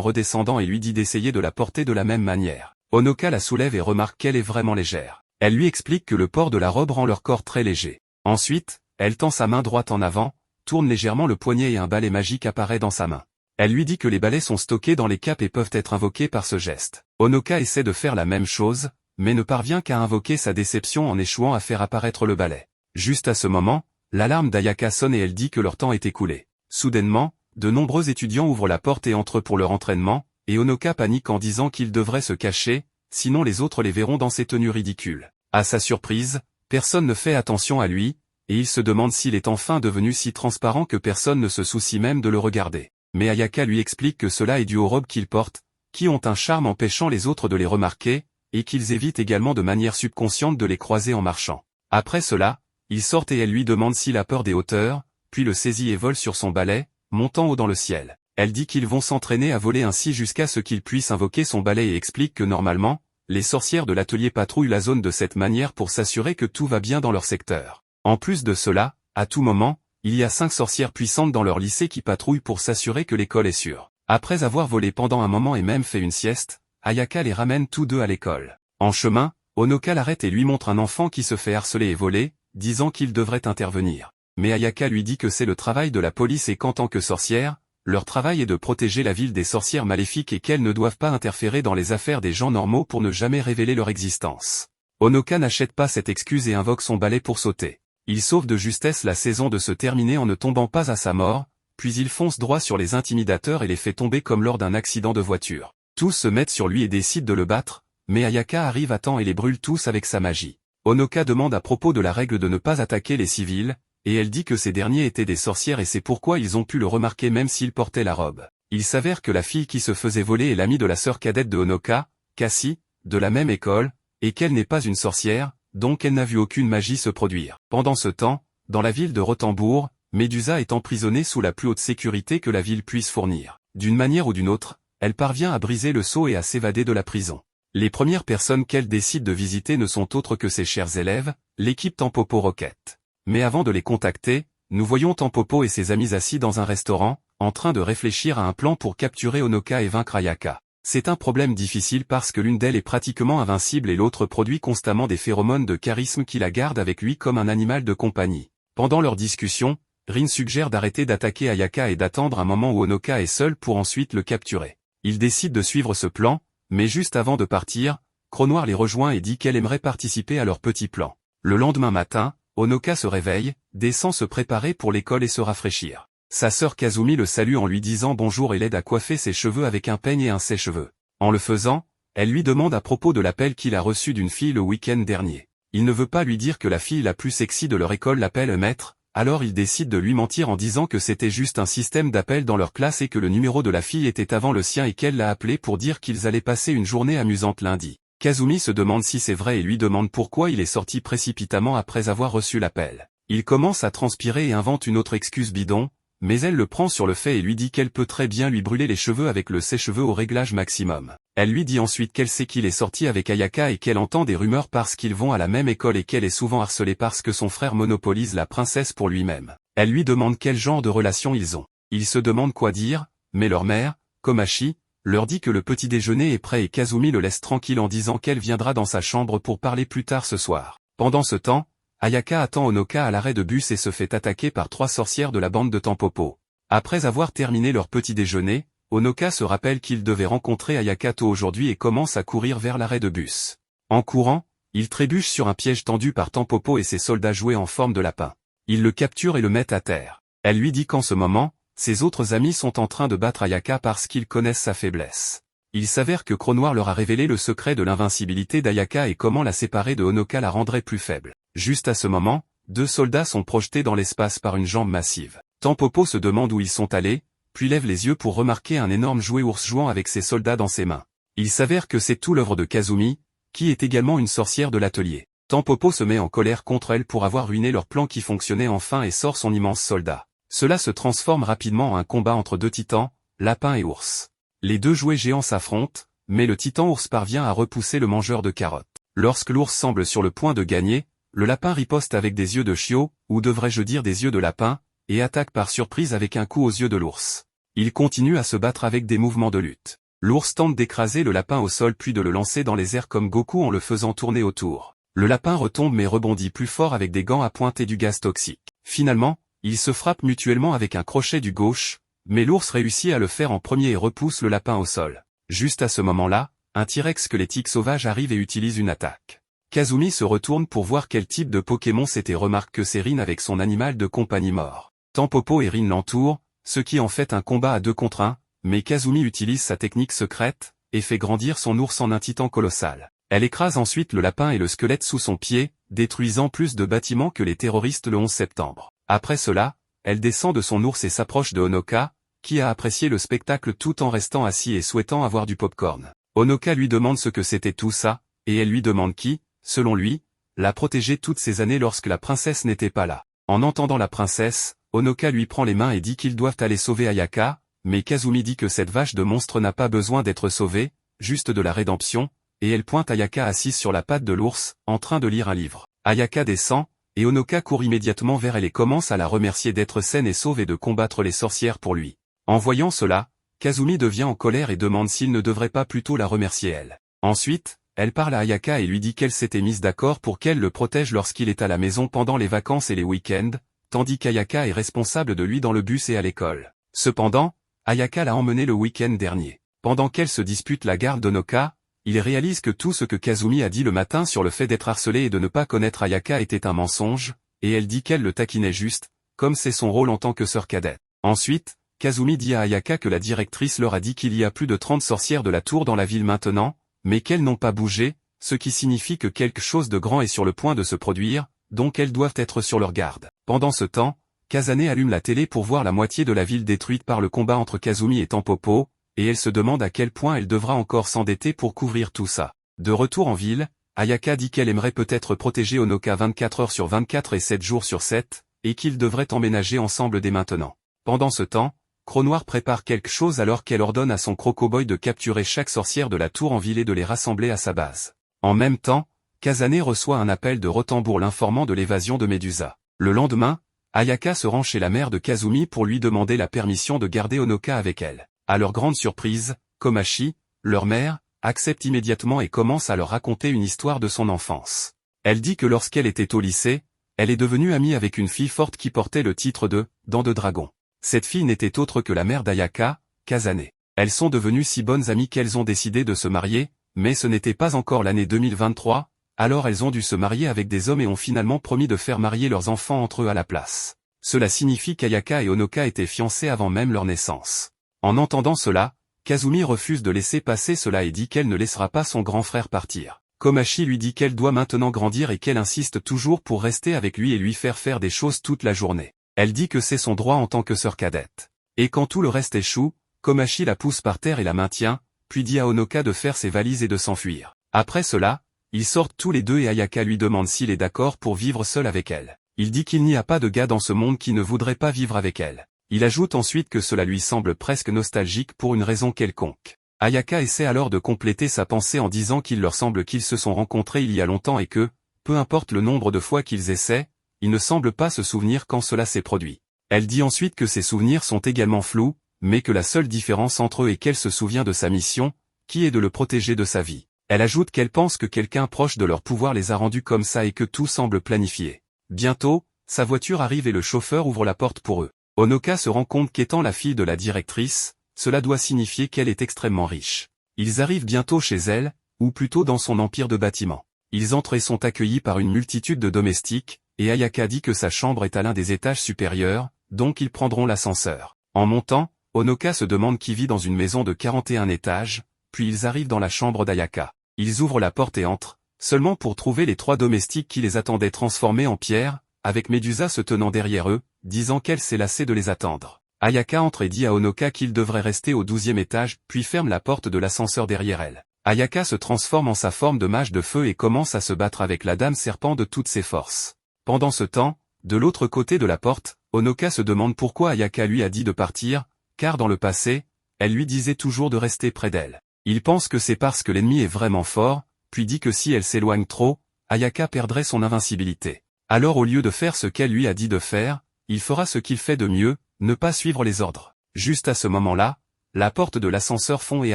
redescendant et lui dit d'essayer de la porter de la même manière. Honoka la soulève et remarque qu'elle est vraiment légère. Elle lui explique que le port de la robe rend leur corps très léger. Ensuite, elle tend sa main droite en avant, tourne légèrement le poignet et un balai magique apparaît dans sa main. Elle lui dit que les balais sont stockés dans les capes et peuvent être invoqués par ce geste. Honoka essaie de faire la même chose, mais ne parvient qu'à invoquer sa déception en échouant à faire apparaître le balai. Juste à ce moment, l'alarme d'Ayaka sonne et elle dit que leur temps est écoulé. Soudainement, de nombreux étudiants ouvrent la porte et entrent pour leur entraînement, et Honoka panique en disant qu'ils devraient se cacher, sinon les autres les verront dans ces tenues ridicules. À sa surprise, personne ne fait attention à lui, et il se demande s'il est enfin devenu si transparent que personne ne se soucie même de le regarder. Mais Ayaka lui explique que cela est dû aux robes qu'il porte, qui ont un charme empêchant les autres de les remarquer, et qu'ils évitent également de manière subconsciente de les croiser en marchant. Après cela, ils sortent et elle lui demande s'il a peur des hauteurs, puis le saisit et vole sur son balai, montant haut dans le ciel. Elle dit qu'ils vont s'entraîner à voler ainsi jusqu'à ce qu'ils puissent invoquer son balai et explique que normalement, les sorcières de l'atelier patrouillent la zone de cette manière pour s'assurer que tout va bien dans leur secteur. En plus de cela, à tout moment, il y a 5 sorcières puissantes dans leur lycée qui patrouillent pour s'assurer que l'école est sûre. Après avoir volé pendant un moment et même fait une sieste, Ayaka les ramène tous deux à l'école. En chemin, Honoka l'arrête et lui montre un enfant qui se fait harceler et voler, disant qu'il devrait intervenir. Mais Ayaka lui dit que c'est le travail de la police et qu'en tant que sorcière, leur travail est de protéger la ville des sorcières maléfiques et qu'elles ne doivent pas interférer dans les affaires des gens normaux pour ne jamais révéler leur existence. Honoka n'achète pas cette excuse et invoque son balai pour sauter. Il sauve de justesse la saison de se terminer en ne tombant pas à sa mort, puis il fonce droit sur les intimidateurs et les fait tomber comme lors d'un accident de voiture. Tous se mettent sur lui et décident de le battre, mais Ayaka arrive à temps et les brûle tous avec sa magie. Honoka demande à propos de la règle de ne pas attaquer les civils, et elle dit que ces derniers étaient des sorcières et c'est pourquoi ils ont pu le remarquer même s'ils portaient la robe. Il s'avère que la fille qui se faisait voler est l'amie de la sœur cadette de Honoka, Cassie, de la même école, et qu'elle n'est pas une sorcière, donc elle n'a vu aucune magie se produire. Pendant ce temps, dans la ville de Rothenbourg, Médusa est emprisonnée sous la plus haute sécurité que la ville puisse fournir. D'une manière ou d'une autre, elle parvient à briser le sceau et à s'évader de la prison. Les premières personnes qu'elle décide de visiter ne sont autres que ses chers élèves, l'équipe Tampopo Rocket. Mais avant de les contacter, nous voyons Tampopo et ses amis assis dans un restaurant, en train de réfléchir à un plan pour capturer Honoka et vaincre Ayaka. C'est un problème difficile parce que l'une d'elles est pratiquement invincible et l'autre produit constamment des phéromones de charisme qui la gardent avec lui comme un animal de compagnie. Pendant leur discussion, Rin suggère d'arrêter d'attaquer Ayaka et d'attendre un moment où Honoka est seul pour ensuite le capturer. Ils décident de suivre ce plan, mais juste avant de partir, Cronoir les rejoint et dit qu'elle aimerait participer à leur petit plan. Le lendemain matin, Honoka se réveille, descend se préparer pour l'école et se rafraîchir. Sa sœur Kazumi le salue en lui disant bonjour et l'aide à coiffer ses cheveux avec un peigne et un sèche-cheveux. En le faisant, elle lui demande à propos de l'appel qu'il a reçu d'une fille le week-end dernier. Il ne veut pas lui dire que la fille la plus sexy de leur école l'appelle maître, alors il décide de lui mentir en disant que c'était juste un système d'appel dans leur classe et que le numéro de la fille était avant le sien et qu'elle l'a appelé pour dire qu'ils allaient passer une journée amusante lundi. Kazumi se demande si c'est vrai et lui demande pourquoi il est sorti précipitamment après avoir reçu l'appel. Il commence à transpirer et invente une autre excuse bidon, mais elle le prend sur le fait et lui dit qu'elle peut très bien lui brûler les cheveux avec le sèche-cheveux au réglage maximum. Elle lui dit ensuite qu'elle sait qu'il est sorti avec Ayaka et qu'elle entend des rumeurs parce qu'ils vont à la même école et qu'elle est souvent harcelée parce que son frère monopolise la princesse pour lui-même. Elle lui demande quel genre de relation ils ont. Ils se demandent quoi dire, mais leur mère, Komachi, leur dit que le petit déjeuner est prêt et Kazumi le laisse tranquille en disant qu'elle viendra dans sa chambre pour parler plus tard ce soir. Pendant ce temps, Ayaka attend Honoka à l'arrêt de bus et se fait attaquer par 3 sorcières de la bande de Tampopo. Après avoir terminé leur petit déjeuner, Honoka se rappelle qu'il devait rencontrer Ayaka tôt aujourd'hui et commence à courir vers l'arrêt de bus. En courant, il trébuche sur un piège tendu par Tampopo et ses soldats joués en forme de lapin. Ils le capturent et le mettent à terre. Elle lui dit qu'en ce moment, ses autres amis sont en train de battre Ayaka parce qu'ils connaissent sa faiblesse. Il s'avère que Cronoir leur a révélé le secret de l'invincibilité d'Ayaka et comment la séparer de Honoka la rendrait plus faible. Juste à ce moment, 2 soldats sont projetés dans l'espace par une jambe massive. Tampopo se demande où ils sont allés, puis lève les yeux pour remarquer un énorme jouet ours jouant avec ses soldats dans ses mains. Il s'avère que c'est tout l'œuvre de Kazumi, qui est également une sorcière de l'atelier. Tampopo se met en colère contre elle pour avoir ruiné leur plan qui fonctionnait enfin et sort son immense soldat. Cela se transforme rapidement en un combat entre 2 titans, lapin et ours. Les 2 jouets géants s'affrontent, mais le titan ours parvient à repousser le mangeur de carottes. Lorsque l'ours semble sur le point de gagner, le lapin riposte avec des yeux de chiot, ou devrais-je dire des yeux de lapin, et attaque par surprise avec un coup aux yeux de l'ours. Il continue à se battre avec des mouvements de lutte. L'ours tente d'écraser le lapin au sol puis de le lancer dans les airs comme Goku en le faisant tourner autour. Le lapin retombe mais rebondit plus fort avec des gants à pointe et du gaz toxique. Finalement, ils se frappent mutuellement avec un crochet du gauche, mais l'ours réussit à le faire en premier et repousse le lapin au sol. Juste à ce moment-là, un T-Rex squelettique sauvage arrive et utilise une attaque. Kazumi se retourne pour voir quel type de Pokémon c'était, remarque que c'est Rin avec son animal de compagnie mort. Tampopo et Rin l'entourent, ce qui en fait un combat à 2 contre 1, mais Kazumi utilise sa technique secrète, et fait grandir son ours en un titan colossal. Elle écrase ensuite le lapin et le squelette sous son pied, détruisant plus de bâtiments que les terroristes le 11 septembre. Après cela, elle descend de son ours et s'approche de Honoka, qui a apprécié le spectacle tout en restant assis et souhaitant avoir du popcorn. Honoka lui demande ce que c'était tout ça, et elle lui demande qui, selon lui, l'a protégée toutes ces années lorsque la princesse n'était pas là. En entendant la princesse, Honoka lui prend les mains et dit qu'ils doivent aller sauver Ayaka, mais Kazumi dit que cette vache de monstre n'a pas besoin d'être sauvée, juste de la rédemption, et elle pointe Ayaka assise sur la patte de l'ours, en train de lire un livre. Ayaka descend, et Honoka court immédiatement vers elle et commence à la remercier d'être saine et sauve et de combattre les sorcières pour lui. En voyant cela, Kazumi devient en colère et demande s'il ne devrait pas plutôt la remercier elle. Ensuite, elle parle à Ayaka et lui dit qu'elle s'était mise d'accord pour qu'elle le protège lorsqu'il est à la maison pendant les vacances et les week-ends, tandis qu'Ayaka est responsable de lui dans le bus et à l'école. Cependant, Ayaka l'a emmené le week-end dernier. Pendant qu'elle se dispute la garde d'Honoka, il réalise que tout ce que Kazumi a dit le matin sur le fait d'être harcelé et de ne pas connaître Ayaka était un mensonge, et elle dit qu'elle le taquinait juste, comme c'est son rôle en tant que sœur cadette. Ensuite, Kazumi dit à Ayaka que la directrice leur a dit qu'il y a plus de 30 sorcières de la tour dans la ville maintenant, mais qu'elles n'ont pas bougé, ce qui signifie que quelque chose de grand est sur le point de se produire, donc elles doivent être sur leur garde. Pendant ce temps, Kazane allume la télé pour voir la moitié de la ville détruite par le combat entre Kazumi et Tampopo, et elle se demande à quel point elle devra encore s'endetter pour couvrir tout ça. De retour en ville, Ayaka dit qu'elle aimerait peut-être protéger Honoka 24 heures sur 24 et 7 jours sur 7, et qu'ils devraient emménager ensemble dès maintenant. Pendant ce temps, Cronoir prépare quelque chose alors qu'elle ordonne à son Crocoboy de capturer chaque sorcière de la tour en ville et de les rassembler à sa base. En même temps, Kazane reçoit un appel de Rotembourg l'informant de l'évasion de Medusa. Le lendemain, Ayaka se rend chez la mère de Kazumi pour lui demander la permission de garder Honoka avec elle. À leur grande surprise, Komachi, leur mère, accepte immédiatement et commence à leur raconter une histoire de son enfance. Elle dit que lorsqu'elle était au lycée, elle est devenue amie avec une fille forte qui portait le titre de « Dent de Dragon ». Cette fille n'était autre que la mère d'Ayaka, Kazane. Elles sont devenues si bonnes amies qu'elles ont décidé de se marier, mais ce n'était pas encore l'année 2023, alors elles ont dû se marier avec des hommes et ont finalement promis de faire marier leurs enfants entre eux à la place. Cela signifie qu'Ayaka et Honoka étaient fiancés avant même leur naissance. En entendant cela, Kazumi refuse de laisser passer cela et dit qu'elle ne laissera pas son grand frère partir. Komachi lui dit qu'elle doit maintenant grandir et qu'elle insiste toujours pour rester avec lui et lui faire des choses toute la journée. Elle dit que c'est son droit en tant que sœur cadette. Et quand tout le reste échoue, Komachi la pousse par terre et la maintient, puis dit à Honoka de faire ses valises et de s'enfuir. Après cela, ils sortent tous les deux et Ayaka lui demande s'il est d'accord pour vivre seul avec elle. Il dit qu'il n'y a pas de gars dans ce monde qui ne voudrait pas vivre avec elle. Il ajoute ensuite que cela lui semble presque nostalgique pour une raison quelconque. Ayaka essaie alors de compléter sa pensée en disant qu'il leur semble qu'ils se sont rencontrés il y a longtemps et que, peu importe le nombre de fois qu'ils essaient, ils ne semblent pas se souvenir quand cela s'est produit. Elle dit ensuite que ses souvenirs sont également flous, mais que la seule différence entre eux est qu'elle se souvient de sa mission, qui est de le protéger de sa vie. Elle ajoute qu'elle pense que quelqu'un proche de leur pouvoir les a rendus comme ça et que tout semble planifié. Bientôt, sa voiture arrive et le chauffeur ouvre la porte pour eux. Honoka se rend compte qu'étant la fille de la directrice, cela doit signifier qu'elle est extrêmement riche. Ils arrivent bientôt chez elle, ou plutôt dans son empire de bâtiments. Ils entrent et sont accueillis par une multitude de domestiques, et Ayaka dit que sa chambre est à l'un des étages supérieurs, donc ils prendront l'ascenseur. En montant, Honoka se demande qui vit dans une maison de 41 étages, puis ils arrivent dans la chambre d'Ayaka. Ils ouvrent la porte et entrent, seulement pour trouver les 3 domestiques qui les attendaient transformés en pierre, avec Medusa se tenant derrière eux, disant qu'elle s'est lassée de les attendre. Ayaka entre et dit à Honoka qu'il devrait rester au 12e étage, puis ferme la porte de l'ascenseur derrière elle. Ayaka se transforme en sa forme de mage de feu et commence à se battre avec la dame serpent de toutes ses forces. Pendant ce temps, de l'autre côté de la porte, Honoka se demande pourquoi Ayaka lui a dit de partir, car dans le passé, elle lui disait toujours de rester près d'elle. Il pense que c'est parce que l'ennemi est vraiment fort, puis dit que si elle s'éloigne trop, Ayaka perdrait son invincibilité. Alors au lieu de faire ce qu'elle lui a dit de faire, il fera ce qu'il fait de mieux, ne pas suivre les ordres. Juste à ce moment-là, la porte de l'ascenseur fond et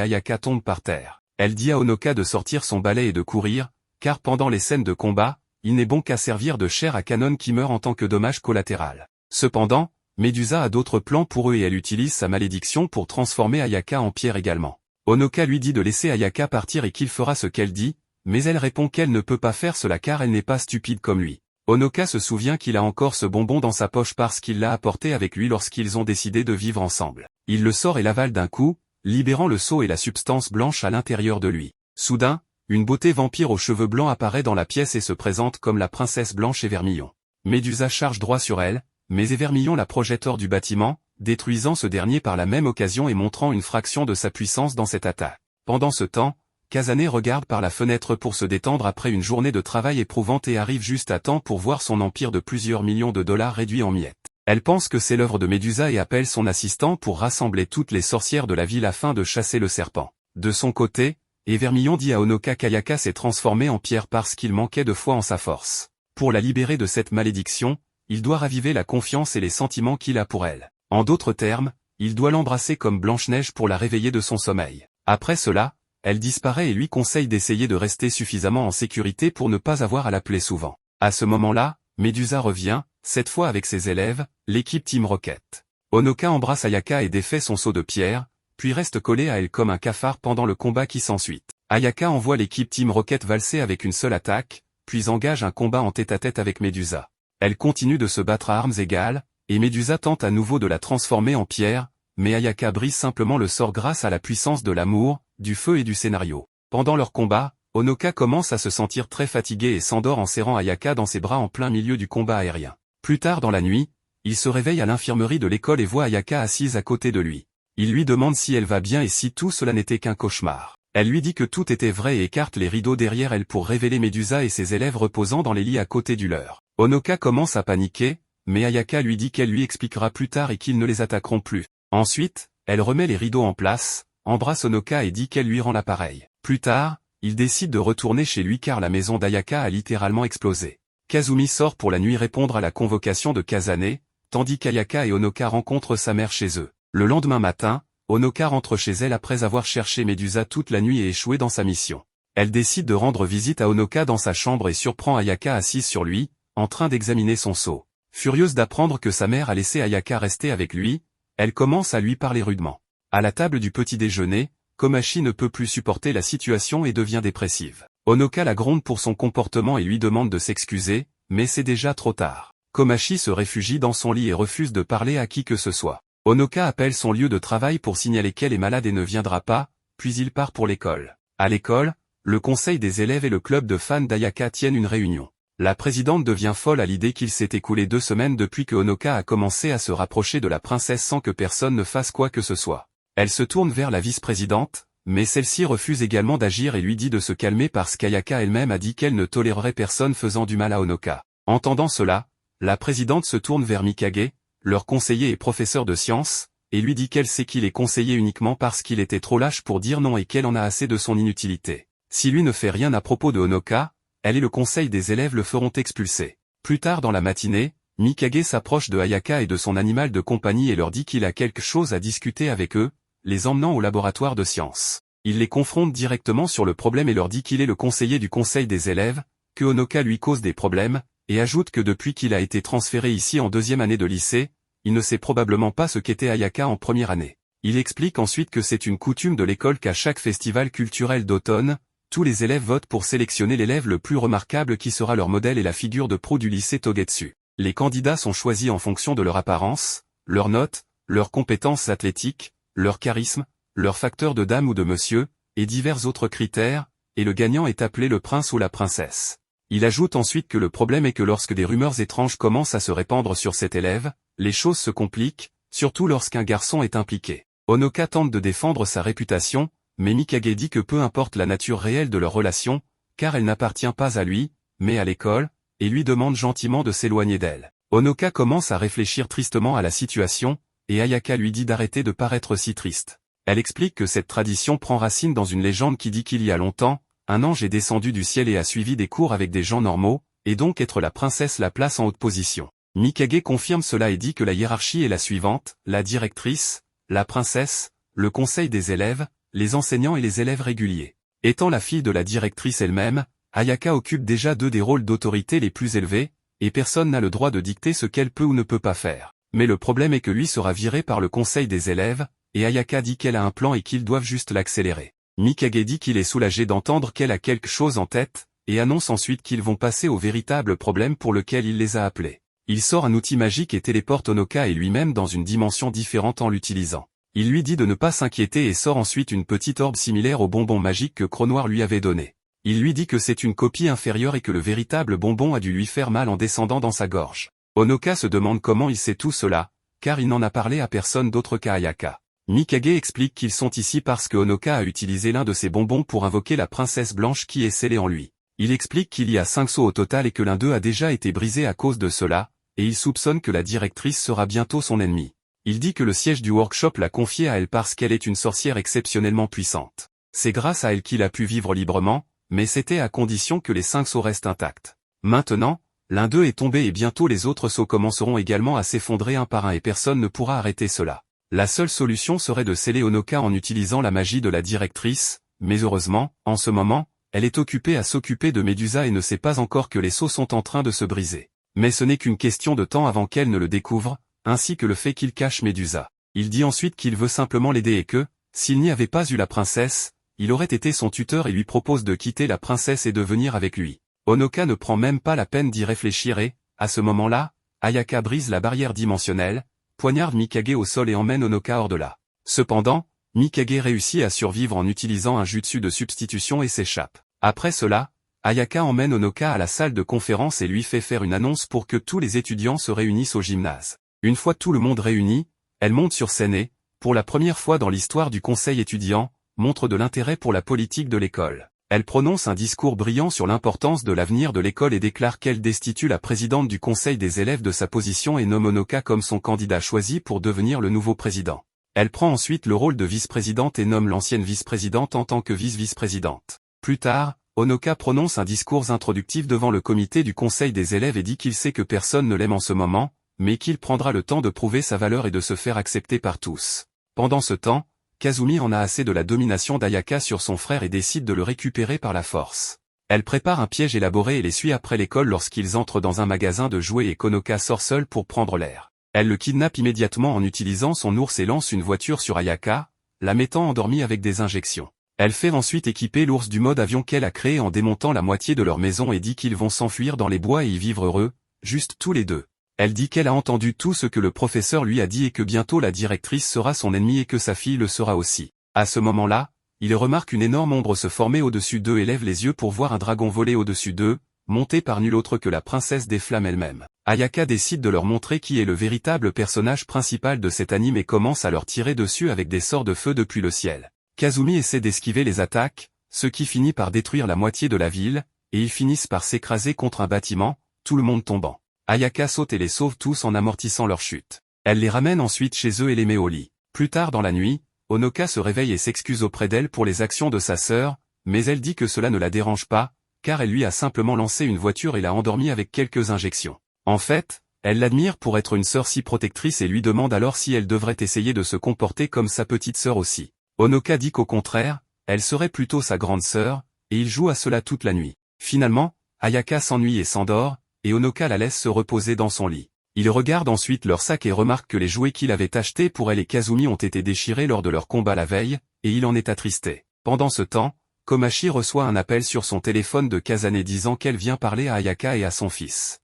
Ayaka tombe par terre. Elle dit à Honoka de sortir son balai et de courir, car pendant les scènes de combat, il n'est bon qu'à servir de chair à canon qui meurt en tant que dommage collatéral. Cependant, Medusa a d'autres plans pour eux et elle utilise sa malédiction pour transformer Ayaka en pierre également. Honoka lui dit de laisser Ayaka partir et qu'il fera ce qu'elle dit, mais elle répond qu'elle ne peut pas faire cela car elle n'est pas stupide comme lui. Honoka se souvient qu'il a encore ce bonbon dans sa poche parce qu'il l'a apporté avec lui lorsqu'ils ont décidé de vivre ensemble. Il le sort et l'avale d'un coup, libérant le seau et la substance blanche à l'intérieur de lui. Soudain, une beauté vampire aux cheveux blancs apparaît dans la pièce et se présente comme la princesse Blanche Évermillon. Médusa charge droit sur elle, mais Évermillon la projette hors du bâtiment, détruisant ce dernier par la même occasion et montrant une fraction de sa puissance dans cette attaque. Pendant ce temps, Kazane regarde par la fenêtre pour se détendre après une journée de travail éprouvante et arrive juste à temps pour voir son empire de plusieurs millions de dollars réduit en miettes. Elle pense que c'est l'œuvre de Médusa et appelle son assistant pour rassembler toutes les sorcières de la ville afin de chasser le serpent. De son côté, Évermillon dit à Honoka qu'Ayaka s'est transformée en pierre parce qu'il manquait de foi en sa force. Pour la libérer de cette malédiction, il doit raviver la confiance et les sentiments qu'il a pour elle. En d'autres termes, il doit l'embrasser comme Blanche-Neige pour la réveiller de son sommeil. Après cela, elle disparaît et lui conseille d'essayer de rester suffisamment en sécurité pour ne pas avoir à l'appeler souvent. À ce moment-là, Médusa revient, cette fois avec ses élèves, l'équipe Team Rocket. Honoka embrasse Ayaka et défait son seau de pierre, puis reste collé à elle comme un cafard pendant le combat qui s'ensuit. Ayaka envoie l'équipe Team Rocket valser avec une seule attaque, puis engage un combat en tête-à-tête avec Médusa. Elle continue de se battre à armes égales, et Médusa tente à nouveau de la transformer en pierre, mais Ayaka brise simplement le sort grâce à la puissance de l'amour, du feu et du scénario. Pendant leur combat, Honoka commence à se sentir très fatiguée et s'endort en serrant Ayaka dans ses bras en plein milieu du combat aérien. Plus tard dans la nuit, il se réveille à l'infirmerie de l'école et voit Ayaka assise à côté de lui. Il lui demande si elle va bien et si tout cela n'était qu'un cauchemar. Elle lui dit que tout était vrai et écarte les rideaux derrière elle pour révéler Médusa et ses élèves reposant dans les lits à côté du leur. Honoka commence à paniquer, mais Ayaka lui dit qu'elle lui expliquera plus tard et qu'ils ne les attaqueront plus. Ensuite, elle remet les rideaux en place, embrasse Honoka et dit qu'elle lui rend l'appareil. Plus tard, il décide de retourner chez lui car la maison d'Ayaka a littéralement explosé. Kazumi sort pour la nuit répondre à la convocation de Kazane, tandis qu'Ayaka et Honoka rencontrent sa mère chez eux. Le lendemain matin, Honoka rentre chez elle après avoir cherché Médusa toute la nuit et échoué dans sa mission. Elle décide de rendre visite à Honoka dans sa chambre et surprend Ayaka assise sur lui, en train d'examiner son seau. Furieuse d'apprendre que sa mère a laissé Ayaka rester avec lui, elle commence à lui parler rudement. À la table du petit déjeuner, Komachi ne peut plus supporter la situation et devient dépressive. Honoka la gronde pour son comportement et lui demande de s'excuser, mais c'est déjà trop tard. Komachi se réfugie dans son lit et refuse de parler à qui que ce soit. Honoka appelle son lieu de travail pour signaler qu'elle est malade et ne viendra pas, puis il part pour l'école. À l'école, le conseil des élèves et le club de fans d'Ayaka tiennent une réunion. La présidente devient folle à l'idée qu'il s'est écoulé 2 semaines depuis que Honoka a commencé à se rapprocher de la princesse sans que personne ne fasse quoi que ce soit. Elle se tourne vers la vice-présidente, mais celle-ci refuse également d'agir et lui dit de se calmer parce qu'Ayaka elle-même a dit qu'elle ne tolérerait personne faisant du mal à Honoka. Entendant cela, la présidente se tourne vers Mikage, leur conseiller et professeur de sciences, et lui dit qu'elle sait qu'il est conseillé uniquement parce qu'il était trop lâche pour dire non et qu'elle en a assez de son inutilité. Si lui ne fait rien à propos de Honoka, elle et le conseil des élèves le feront expulser. Plus tard dans la matinée, Mikage s'approche de Ayaka et de son animal de compagnie et leur dit qu'il a quelque chose à discuter avec eux, les emmenant au laboratoire de sciences. Il les confronte directement sur le problème et leur dit qu'il est le conseiller du conseil des élèves, que Honoka lui cause des problèmes, et ajoute que depuis qu'il a été transféré ici en 2e année de lycée, il ne sait probablement pas ce qu'était Ayaka en 1re année. Il explique ensuite que c'est une coutume de l'école qu'à chaque festival culturel d'automne, tous les élèves votent pour sélectionner l'élève le plus remarquable qui sera leur modèle et la figure de proue du lycée Togetsu. Les candidats sont choisis en fonction de leur apparence, leurs notes, leurs compétences athlétiques, leur charisme, leur facteur de dame ou de monsieur, et divers autres critères, et le gagnant est appelé le prince ou la princesse. Il ajoute ensuite que le problème est que lorsque des rumeurs étranges commencent à se répandre sur cet élève, les choses se compliquent, surtout lorsqu'un garçon est impliqué. Honoka tente de défendre sa réputation, mais Mikage dit que peu importe la nature réelle de leur relation, car elle n'appartient pas à lui, mais à l'école, et lui demande gentiment de s'éloigner d'elle. Honoka commence à réfléchir tristement à la situation, et Ayaka lui dit d'arrêter de paraître si triste. Elle explique que cette tradition prend racine dans une légende qui dit qu'il y a longtemps, un ange est descendu du ciel et a suivi des cours avec des gens normaux, et donc être la princesse la place en haute position. Mikage confirme cela et dit que la hiérarchie est la suivante, la directrice, la princesse, le conseil des élèves, les enseignants et les élèves réguliers. Étant la fille de la directrice elle-même, Ayaka occupe déjà deux des rôles d'autorité les plus élevés, et personne n'a le droit de dicter ce qu'elle peut ou ne peut pas faire. Mais le problème est que lui sera viré par le conseil des élèves, et Ayaka dit qu'elle a un plan et qu'ils doivent juste l'accélérer. Mikage dit qu'il est soulagé d'entendre qu'elle a quelque chose en tête, et annonce ensuite qu'ils vont passer au véritable problème pour lequel il les a appelés. Il sort un outil magique et téléporte Onoka et lui-même dans une dimension différente en l'utilisant. Il lui dit de ne pas s'inquiéter et sort ensuite une petite orbe similaire au bonbon magique que Cronoir lui avait donné. Il lui dit que c'est une copie inférieure et que le véritable bonbon a dû lui faire mal en descendant dans sa gorge. Onoka se demande comment il sait tout cela, car il n'en a parlé à personne d'autre qu'à Ayaka. Mikage explique qu'ils sont ici parce que Onoka a utilisé l'un de ses bonbons pour invoquer la princesse blanche qui est scellée en lui. Il explique qu'il y a 5 sauts au total et que l'un d'eux a déjà été brisé à cause de cela, et il soupçonne que la directrice sera bientôt son ennemie. Il dit que le siège du workshop l'a confié à elle parce qu'elle est une sorcière exceptionnellement puissante. C'est grâce à elle qu'il a pu vivre librement, mais c'était à condition que les 5 sauts restent intacts. Maintenant, l'un d'eux est tombé et bientôt les autres sauts commenceront également à s'effondrer un par un et personne ne pourra arrêter cela. La seule solution serait de sceller Onoka en utilisant la magie de la directrice, mais heureusement, en ce moment, elle est occupée à s'occuper de Medusa et ne sait pas encore que les sauts sont en train de se briser. Mais ce n'est qu'une question de temps avant qu'elle ne le découvre, ainsi que le fait qu'il cache Medusa. Il dit ensuite qu'il veut simplement l'aider et que, s'il n'y avait pas eu la princesse, il aurait été son tuteur et lui propose de quitter la princesse et de venir avec lui. Onoka ne prend même pas la peine d'y réfléchir et, à ce moment-là, Ayaka brise la barrière dimensionnelle, poignarde Mikage au sol et emmène Onoka hors de là. Cependant, Mikage réussit à survivre en utilisant un jutsu de substitution et s'échappe. Après cela, Ayaka emmène Onoka à la salle de conférence et lui fait faire une annonce pour que tous les étudiants se réunissent au gymnase. Une fois tout le monde réuni, elle monte sur scène et, pour la première fois dans l'histoire du conseil étudiant, montre de l'intérêt pour la politique de l'école. Elle prononce un discours brillant sur l'importance de l'avenir de l'école et déclare qu'elle destitue la présidente du conseil des élèves de sa position et nomme Onoka comme son candidat choisi pour devenir le nouveau président. Elle prend ensuite le rôle de vice-présidente et nomme l'ancienne vice-présidente en tant que vice-vice-présidente. Plus tard, Onoka prononce un discours introductif devant le comité du conseil des élèves et dit qu'il sait que personne ne l'aime en ce moment, mais qu'il prendra le temps de prouver sa valeur et de se faire accepter par tous. Pendant ce temps, Kazumi en a assez de la domination d'Ayaka sur son frère et décide de le récupérer par la force. Elle prépare un piège élaboré et les suit après l'école lorsqu'ils entrent dans un magasin de jouets et qu'Onoka sort seule pour prendre l'air. Elle le kidnappe immédiatement en utilisant son ours et lance une voiture sur Ayaka, la mettant endormie avec des injections. Elle fait ensuite équiper l'ours du mode avion qu'elle a créé en démontant la moitié de leur maison et dit qu'ils vont s'enfuir dans les bois et y vivre heureux, juste tous les deux. Elle dit qu'elle a entendu tout ce que le professeur lui a dit et que bientôt la directrice sera son ennemie et que sa fille le sera aussi. À ce moment-là, il remarque une énorme ombre se former au-dessus d'eux et lève les yeux pour voir un dragon voler au-dessus d'eux, monté par nul autre que la princesse des flammes elle-même. Ayaka décide de leur montrer qui est le véritable personnage principal de cet anime et commence à leur tirer dessus avec des sorts de feu depuis le ciel. Kazumi essaie d'esquiver les attaques, ce qui finit par détruire la moitié de la ville, et ils finissent par s'écraser contre un bâtiment, tout le monde tombant. Ayaka saute et les sauve tous en amortissant leur chute. Elle les ramène ensuite chez eux et les met au lit. Plus tard dans la nuit, Onoka se réveille et s'excuse auprès d'elle pour les actions de sa sœur, mais elle dit que cela ne la dérange pas, car elle lui a simplement lancé une voiture et l'a endormie avec quelques injections. En fait, elle l'admire pour être une sœur si protectrice et lui demande alors si elle devrait essayer de se comporter comme sa petite sœur aussi. Onoka dit qu'au contraire, elle serait plutôt sa grande sœur, et ils jouent à cela toute la nuit. Finalement, Ayaka s'ennuie et s'endort, et Onoka la laisse se reposer dans son lit. Il regarde ensuite leur sac et remarque que les jouets qu'il avait achetés pour elle et Kazumi ont été déchirés lors de leur combat la veille, et il en est attristé. Pendant ce temps, Komachi reçoit un appel sur son téléphone de Kazane disant qu'elle vient parler à Ayaka et à son fils.